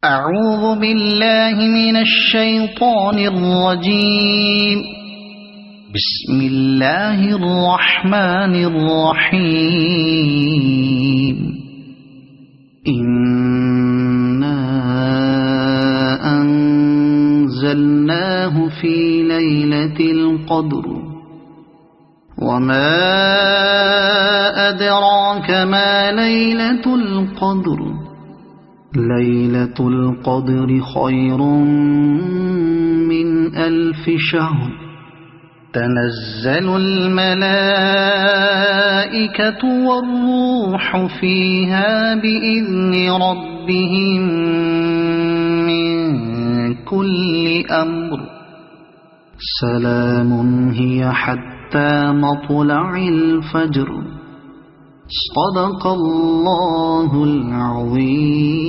أعوذ بالله من الشيطان الرجيم. بسم الله الرحمن الرحيم. إنا أنزلناه في ليلة القدر وما أدراك ما ليلة القدر ليلة القدر خير من 1000 شهر تنزل الملائكة والروح فيها بإذن ربهم من كل أمر سلام هي حتى مطلع الفجر. صدق الله العظيم.